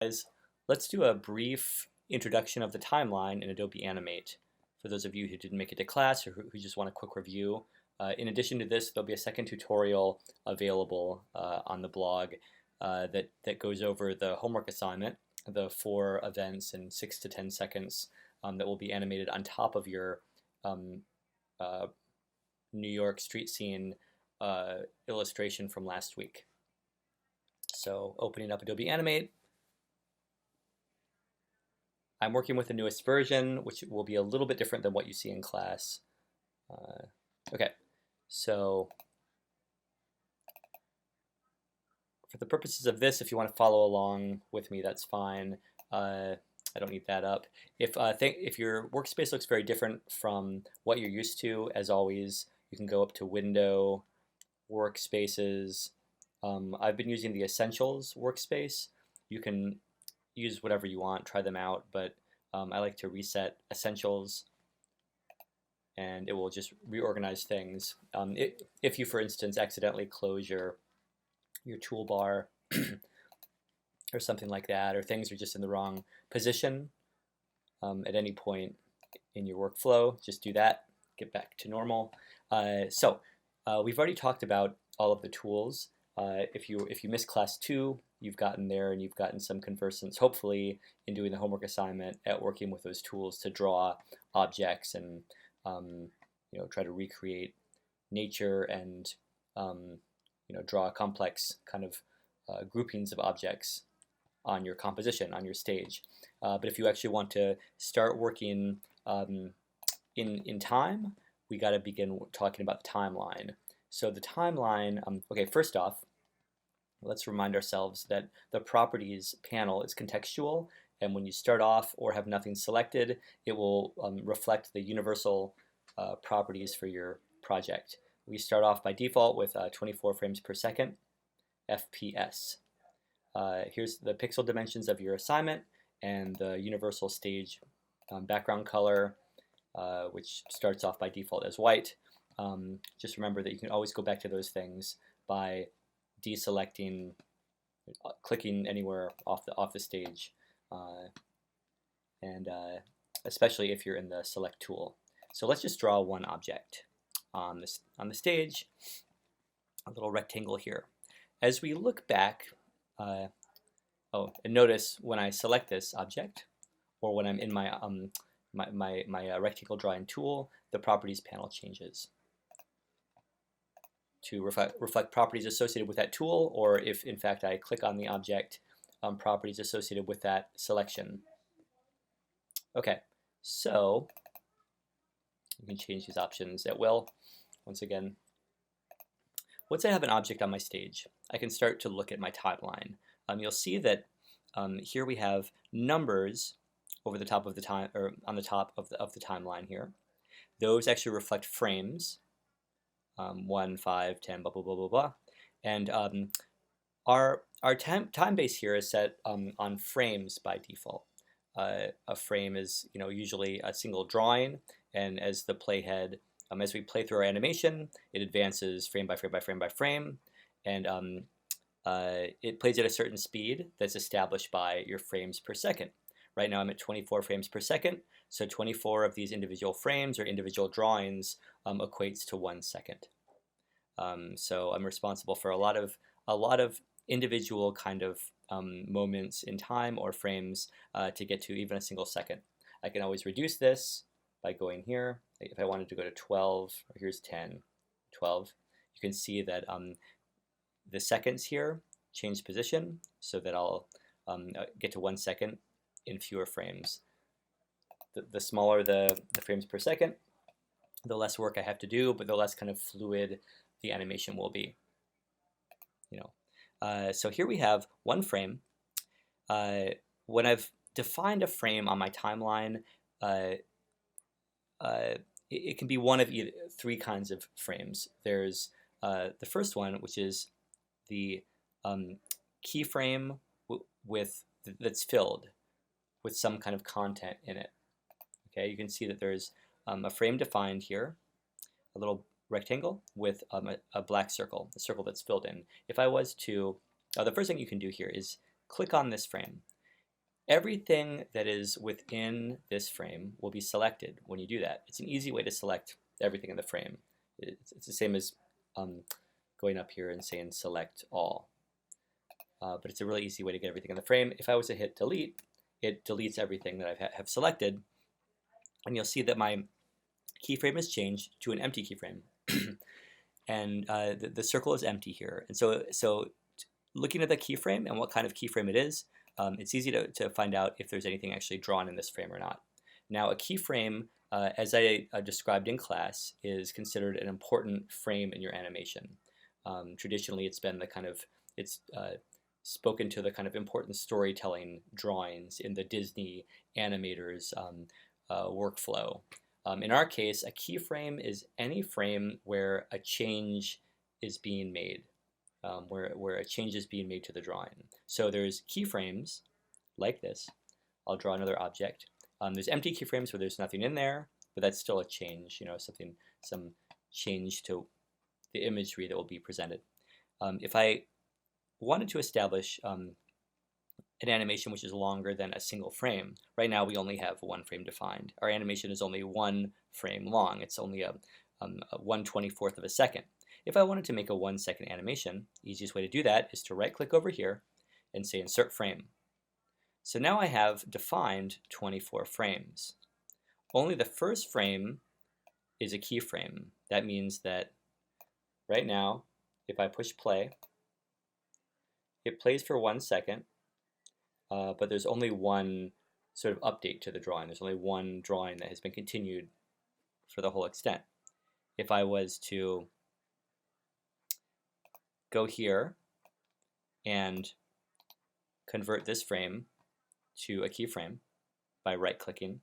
Guys, let's do a brief introduction of the timeline in Adobe Animate. For those of you who didn't make it to class or who just want a quick review, in addition to this, there'll be a second tutorial available on the blog that goes over the homework assignment, the 4 events in 6 to 10 seconds that will be animated on top of your um, uh, New York street scene illustration from last week. So opening up Adobe Animate, I'm working with the newest version, which will be a little bit different than what you see in class. Okay, so for the purposes of this, if you want to follow along with me, that's fine. I don't need that up. If your workspace looks very different from what you're used to, as always, you can go up to Window, Workspaces. I've been using the Essentials workspace. You can use whatever you want, try them out, but I like to reset Essentials and it will just reorganize things. If you, for instance, accidentally close your toolbar or something like that, or things are just in the wrong position at any point in your workflow, just do that, get back to normal. We've already talked about all of the tools. If you missed class 2, you've gotten there and you've gotten some conversance, hopefully, in doing the homework assignment at working with those tools to draw objects and try to recreate nature and draw complex kind of groupings of objects on your composition, on your stage. But if you actually want to start working in time, we got to begin talking about the timeline. So the timeline, okay, first off, let's remind ourselves that the Properties panel is contextual, and when you start off or have nothing selected, it will reflect the universal properties for your project. We start off by default with 24 frames per second, FPS. Here's the pixel dimensions of your assignment and the universal stage background color, which starts off by default as white. Just remember that you can always go back to those things by deselecting, clicking anywhere off the stage, and especially if you're in the select tool. So let's just draw one object on the stage, a little rectangle here. As we look back, and notice when I select this object, or when I'm in my rectangle drawing tool, the Properties panel changes to reflect properties associated with that tool, or if in fact I click on the object, properties associated with that selection. Okay, so you can change these options at will. Once again, once I have an object on my stage, I can start to look at my timeline. You'll see that here we have numbers over the top of the time, or on the top of the timeline here. Those actually reflect frames. 1, 5, 10, blah, blah, blah, blah, blah. And our time base here is set on frames by default. A frame is usually a single drawing, and as the playhead, as we play through our animation, it advances frame by frame by frame by frame, and it plays at a certain speed that's established by your frames per second. Right now I'm at 24 frames per second, so 24 of these individual frames or individual drawings equates to 1 second. So I'm responsible for a lot of individual kind of moments in time or frames to get to even a single second. I can always reduce this by going here. If I wanted to go to 12, or here's 10, 12, you can see that the seconds here change position so that I'll get to 1 second in fewer frames. The smaller the frames per second, the less work I have to do, but the less kind of fluid the animation will be. So here we have one frame. When I've defined a frame on my timeline, it can be one of either 3 kinds of frames. There's the first one, which is the keyframe that's filled with some kind of content in it. Okay, you can see that there's a frame defined here, a little rectangle with a black circle, a circle that's filled in. If I was to, the first thing you can do here is click on this frame. everything that is within this frame will be selected when you do that. It's an easy way to select everything in the frame. It's the same as going up here and saying select all. But it's a really easy way to get everything in the frame. If I was to hit delete, it deletes everything that I have selected, and you'll see that my keyframe has changed to an empty keyframe. And the circle is empty here. And so looking at the keyframe and what kind of keyframe it is, it's easy to find out if there's anything actually drawn in this frame or not. Now, a keyframe, as I described in class, is considered an important frame in your animation. Traditionally, it's been the kind of, it's spoken to the kind of important storytelling drawings in the Disney animators workflow. In our case, a keyframe is any frame where a change is being made, where a change is being made to the drawing. So there's keyframes like this. I'll draw another object. There's empty keyframes where there's nothing in there, but that's still a change, some change to the imagery that will be presented. If I wanted to establish an animation which is longer than a single frame. Right now we only have one frame defined. Our animation is only one frame long. It's only a 1/24 of a second. If I wanted to make a 1-second animation, the easiest way to do that is to right click over here and say insert frame. So now I have defined 24 frames. Only the first frame is a keyframe. That means that right now, if I push play, it plays for 1 second. But there's only one sort of update to the drawing. There's only one drawing that has been continued for the whole extent. If I was to go here and convert this frame to a keyframe by right-clicking,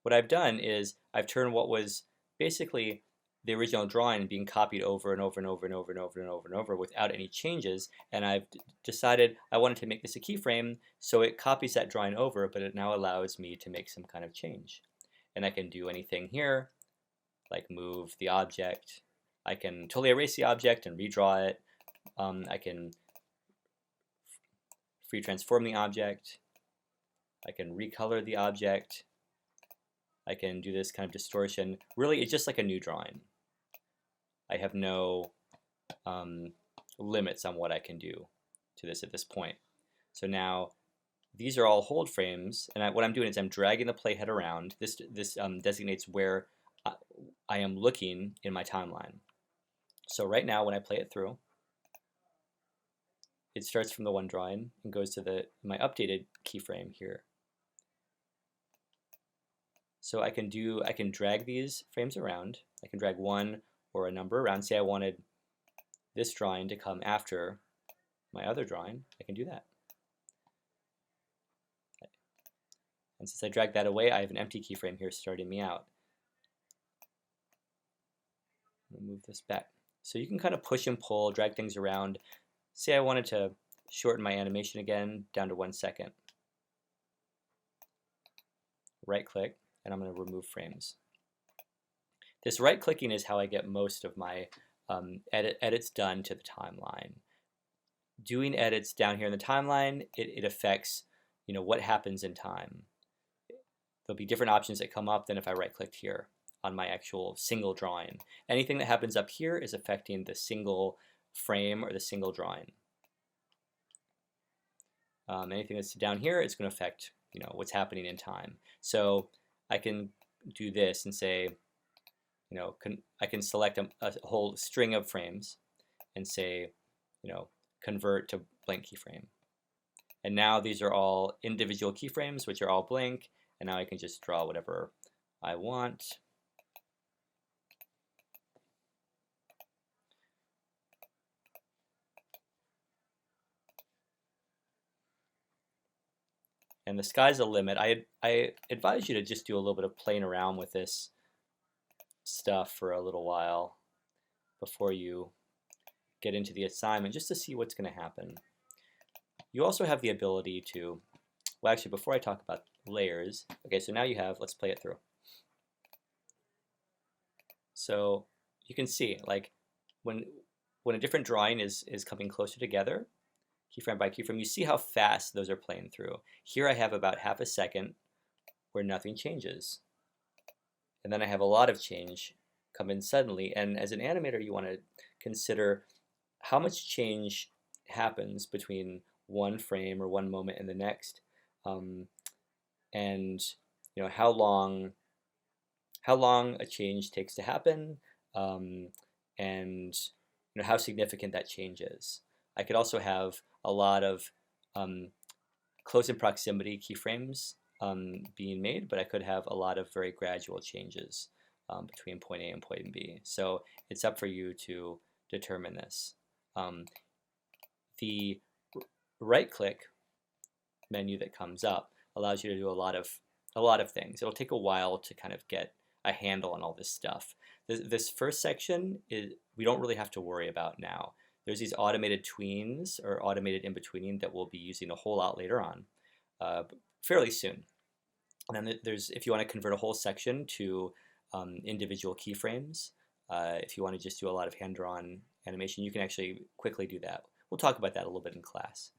what I've done is I've turned what was basically the original drawing being copied over and over and over and over and over and over and over without any changes, and I've decided I wanted to make this a keyframe, so it copies that drawing over, but it now allows me to make some kind of change. And I can do anything here, like move the object. I can totally erase the object and redraw it. I can free transform the object. I can recolor the object. I can do this kind of distortion. Really, it's just like a new drawing. I have no limits on what I can do to this at this point. So now these are all hold frames, and what I'm doing is I'm dragging the playhead around. This designates where I am looking in my timeline. So right now when I play it through, it starts from the one drawing and goes to my updated keyframe here. So I can drag these frames around. I can drag one or a number around. Say I wanted this drawing to come after my other drawing, I can do that. Okay. And since I dragged that away, I have an empty keyframe here starting me out. I'll move this back. So you can kind of push and pull, drag things around. Say I wanted to shorten my animation again down to 1 second. Right click, and I'm going to remove frames. This right clicking is how I get most of my edits done to the timeline. Doing edits down here in the timeline, it affects what happens in time. There'll be different options that come up than if I right clicked here on my actual single drawing. Anything that happens up here is affecting the single frame or the single drawing. Anything that's down here is going to affect what's happening in time. So I can do this and say, I can select a whole string of frames and say, convert to blank keyframe. And now these are all individual keyframes, which are all blank, and now I can just draw whatever I want. And the sky's the limit. I advise you to just do a little bit of playing around with this stuff for a little while before you get into the assignment, just to see what's going to happen. You also have the ability to, well, actually, before I talk about layers, okay, so now you have, let's play it through. So you can see, like, when a different drawing is coming closer together, keyframe by keyframe, you see how fast those are playing through. Here I have about half a second where nothing changes. And then I have a lot of change come in suddenly. And as an animator, you want to consider how much change happens between one frame or one moment and the next, and how long a change takes to happen, and how significant that change is. I could also have a lot of close in proximity keyframes being made, but I could have a lot of very gradual changes between point A and point B. So it's up for you to determine this. The right-click menu that comes up allows you to do a lot of things. It'll take a while to kind of get a handle on all this stuff. This first section we don't really have to worry about now. There's these automated tweens or automated in-betweening that we'll be using a whole lot later on, fairly soon. And then if you want to convert a whole section to individual keyframes, if you want to just do a lot of hand-drawn animation, you can actually quickly do that. We'll talk about that a little bit in class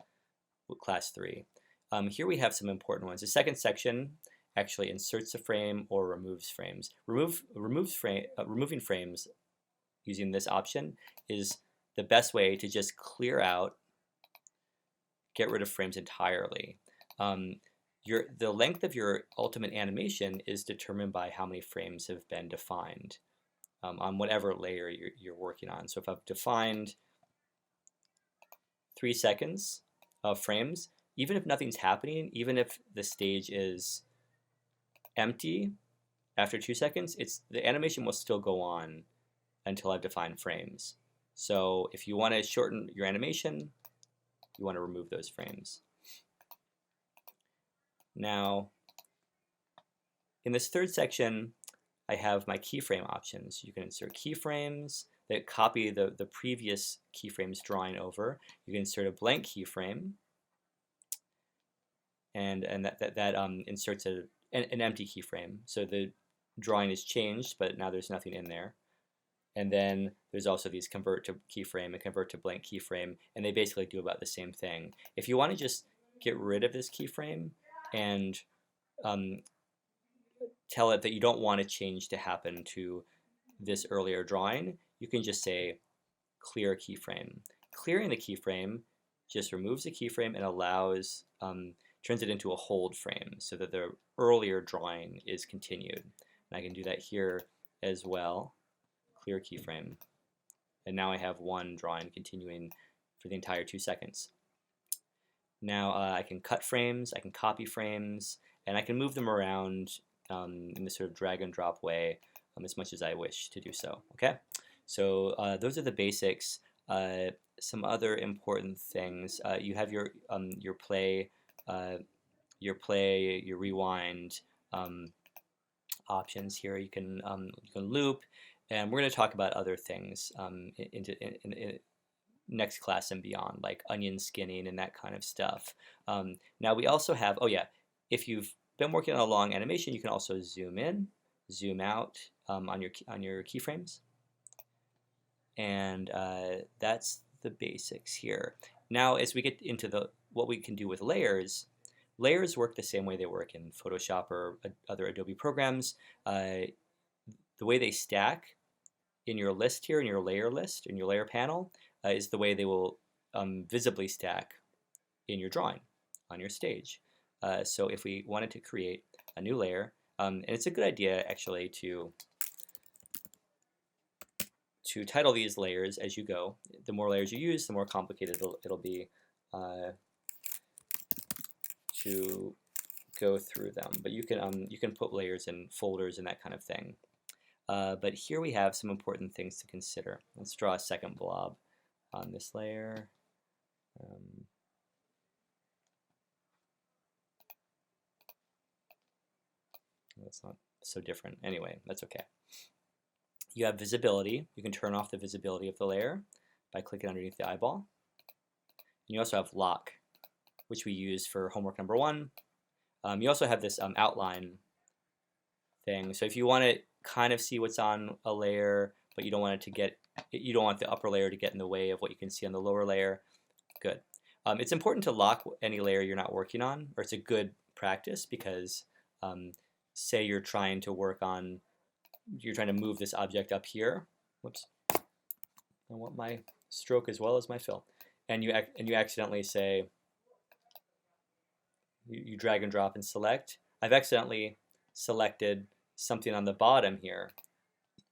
3. Here we have some important ones. The second section actually inserts a frame or removes frames. Removing frames using this option is the best way to just clear out, get rid of frames entirely. The length of your ultimate animation is determined by how many frames have been defined on whatever layer you're working on. So if I've defined 3 seconds of frames, even if nothing's happening, even if the stage is empty after 2 seconds, the animation will still go on until I've defined frames. So if you want to shorten your animation, you want to remove those frames. Now, in this third section, I have my keyframe options. You can insert keyframes that copy the previous keyframes drawing over. You can insert a blank keyframe, and that inserts an empty keyframe. So the drawing is changed, but now there's nothing in there. And then there's also these convert to keyframe and convert to blank keyframe, and they basically do about the same thing. If you want to just get rid of this keyframe and tell it that you don't want a change to happen to this earlier drawing, you can just say clear keyframe. Clearing the keyframe just removes the keyframe and allows, turns it into a hold frame so that the earlier drawing is continued. And I can do that here as well. Clear keyframe. And now I have one drawing continuing for the entire 2 seconds. Now I can cut frames, I can copy frames, and I can move them around in this sort of drag and drop way as much as I wish to do so. Okay, so those are the basics. Some other important things: you have your play, your rewind options here. You can loop, and we're going to talk about other things in next class and beyond, like onion skinning and that kind of stuff. Now we also have, if you've been working on a long animation, you can also zoom in, zoom out on your keyframes, and that's the basics here. Now, as we get into what we can do with layers, layers work the same way they work in Photoshop or other Adobe programs. The way they stack in your list here, in your layer list, in your layer panel, is the way they will visibly stack in your drawing on your stage. So if we wanted to create a new layer, and it's a good idea actually to title these layers as you go. The more layers you use, the more complicated it'll be to go through them. But you can put layers in folders and that kind of thing. But here we have some important things to consider. Let's draw a second blob on this layer. That's not so different. Anyway, that's okay. You have visibility. You can turn off the visibility of the layer by clicking underneath the eyeball. And you also have lock, which we use for homework number 1. You also have this outline thing. So if you want to kind of see what's on a layer, but you don't want the upper layer to get in the way of what you can see on the lower layer, good. It's important to lock any layer you're not working on, or it's a good practice because say you're trying to move this object up here. Whoops. I want my stroke as well as my fill. And you accidentally say, you drag and drop and select. I've accidentally selected something on the bottom here,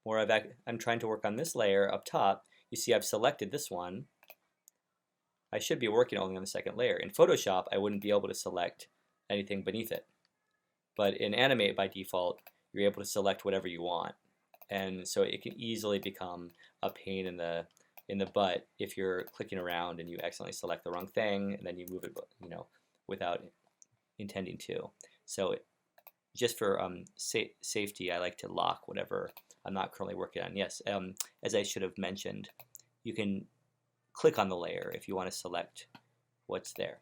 or I'm trying to work on this layer up top. You see I've selected this one. I should be working only on the second layer. In Photoshop, I wouldn't be able to select anything beneath it. But in Animate, by default, you're able to select whatever you want. And so it can easily become a pain in the butt if you're clicking around and you accidentally select the wrong thing and then you move it, without intending to. So just for safety, I like to lock whatever I'm not currently working on. Yes, as I should have mentioned, you can click on the layer if you want to select what's there.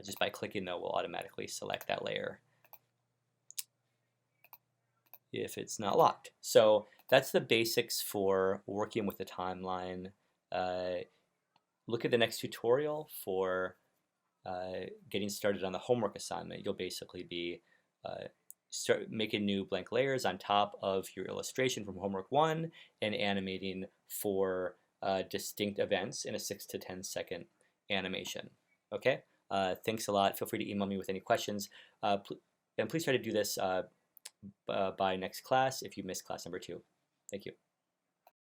Just by clicking, though, we'll automatically select that layer if it's not locked. So that's the basics for working with the timeline. Look at the next tutorial for getting started on the homework assignment. You'll basically be start making new blank layers on top of your illustration from homework 1 and animating for distinct events in a 6 to 10 second animation. Okay? Thanks a lot. Feel free to email me with any questions. And please try to do this by next class if you missed class number 2. Thank you.